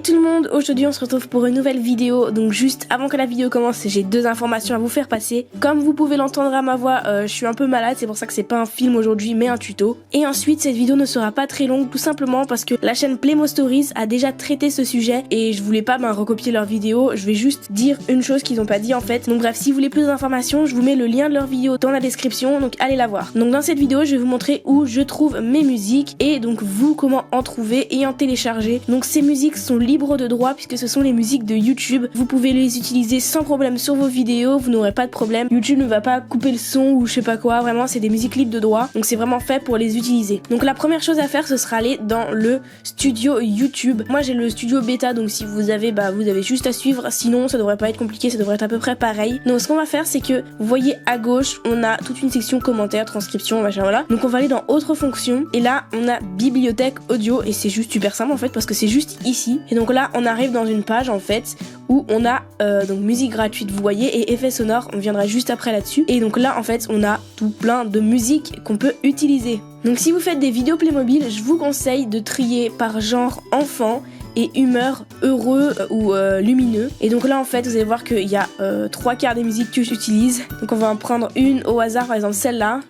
tout le monde, aujourd'hui on se retrouve pour une nouvelle vidéo. Donc juste avant que la vidéo commence, j'ai deux informations à vous faire passer. Comme vous pouvez l'entendre à ma voix, je suis un peu malade, c'est pour ça que c'est pas un film aujourd'hui mais un tuto. Et ensuite cette vidéo ne sera pas très longue, tout simplement parce que la chaîne Playmo Stories a déjà traité ce sujet et je voulais pas recopier leur vidéo. Je vais juste dire une chose qu'ils ont pas dit en fait. Donc bref, si vous voulez plus d'informations, je vous mets le lien de leur vidéo dans la description, donc allez la voir. Donc dans cette vidéo je vais vous montrer où je trouve mes musiques et donc vous comment en trouver et en télécharger. Donc ces musiques sont libres de droit puisque ce sont les musiques de YouTube. Vous pouvez les utiliser sans problème sur vos vidéos, vous n'aurez pas de problème. YouTube ne va pas couper le son ou je sais pas quoi, vraiment c'est des musiques libres de droit. Donc c'est vraiment fait pour les utiliser. Donc la première chose à faire ce sera aller dans le studio YouTube. Moi j'ai le studio bêta, donc si vous avez vous avez juste à suivre, sinon ça devrait pas être compliqué, ça devrait être à peu près pareil. Donc ce qu'on va faire c'est que vous voyez à gauche on a toute une section commentaires, transcription, machin voilà. Donc on va aller dans autres fonctions et là on a bibliothèque audio et c'est juste super simple en fait parce que c'est juste ici. Et donc là on arrive dans une page en fait où on a donc musique gratuite vous voyez et effets sonores, on viendra juste après là-dessus. Et donc là en fait on a tout plein de musique qu'on peut utiliser. Donc si vous faites des vidéos Playmobil, je vous conseille de trier par genre enfant et humeur, heureux ou lumineux. Et donc là en fait vous allez voir qu'il y a 3/4 des musiques que j'utilise. Donc on va en prendre une au hasard, par exemple celle-là.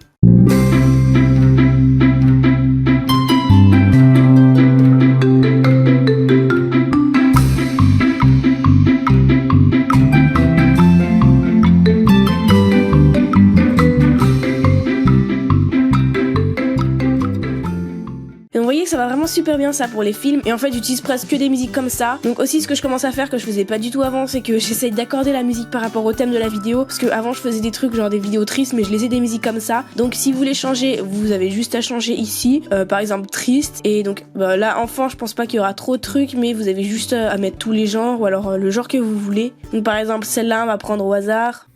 Et vous voyez que ça va vraiment super bien ça pour les films. Et en fait j'utilise presque que des musiques comme ça. Donc aussi ce que je commence à faire que je faisais pas du tout avant, c'est que j'essaye d'accorder la musique par rapport au thème de la vidéo. Parce que avant je faisais des trucs genre des vidéos tristes, mais je laissais des musiques comme ça. Donc si vous voulez changer, vous avez juste à changer ici, par exemple triste. Et donc là enfant je pense pas qu'il y aura trop de trucs, mais vous avez juste à mettre tous les genres ou alors le genre que vous voulez. Donc par exemple celle-là on va prendre au hasard.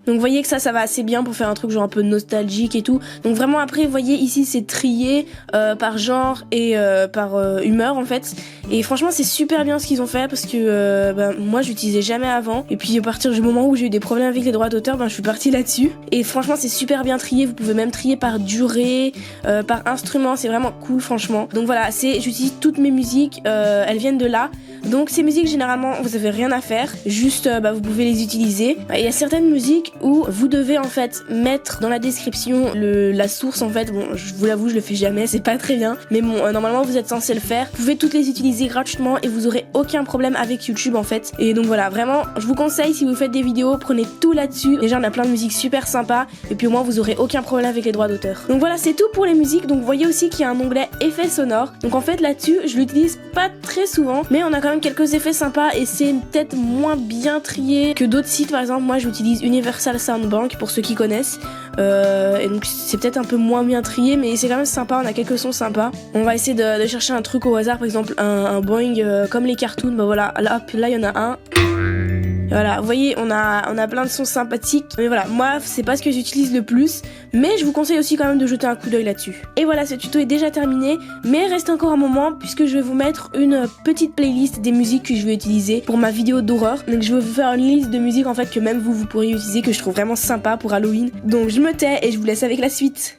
Donc vous voyez que ça va assez bien pour faire un truc genre un peu nostalgique et tout. Donc vraiment après vous voyez ici c'est trié par genre et par humeur en fait. Et franchement c'est super bien ce qu'ils ont fait parce que moi j'utilisais jamais avant. Et puis à partir du moment où j'ai eu des problèmes avec les droits d'auteur, je suis partie là-dessus. Et franchement c'est super bien trié, vous pouvez même trier par durée, par instrument, c'est vraiment cool franchement. Donc voilà, j'utilise toutes mes musiques, elles viennent de là. Donc ces musiques généralement vous avez rien à faire, juste vous pouvez les utiliser. Il y a certaines musiques où vous devez en fait mettre dans la description la source en fait. Bon je vous l'avoue je le fais jamais, c'est pas très bien, mais bon normalement vous êtes censé le faire. Vous pouvez toutes les utiliser gratuitement et vous aurez aucun problème avec YouTube en fait. Et donc voilà, vraiment je vous conseille si vous faites des vidéos, prenez tout là-dessus. Déjà on a plein de musiques super sympas et puis au moins vous aurez aucun problème avec les droits d'auteur. Donc voilà c'est tout pour les musiques. Donc vous voyez aussi qu'il y a un onglet effets sonores. Donc en fait là-dessus je l'utilise pas très souvent, mais on a quand même quelques effets sympas et c'est peut-être moins bien trié que d'autres sites. Par exemple moi j'utilise Universal Soundbank pour ceux qui connaissent et donc c'est peut-être un peu moins bien trié mais c'est quand même sympa, on a quelques sons sympas. On va essayer de chercher un truc au hasard, par exemple un Boing comme les cartoons. Voilà, là il y en a un. Voilà, vous voyez, on a plein de sons sympathiques. Mais voilà, moi, c'est pas ce que j'utilise le plus. Mais je vous conseille aussi quand même de jeter un coup d'œil là-dessus. Et voilà, ce tuto est déjà terminé. Mais reste encore un moment puisque je vais vous mettre une petite playlist des musiques que je vais utiliser pour ma vidéo d'horreur. Donc je vais vous faire une liste de musiques en fait que même vous pourriez utiliser, que je trouve vraiment sympa pour Halloween. Donc je me tais et je vous laisse avec la suite.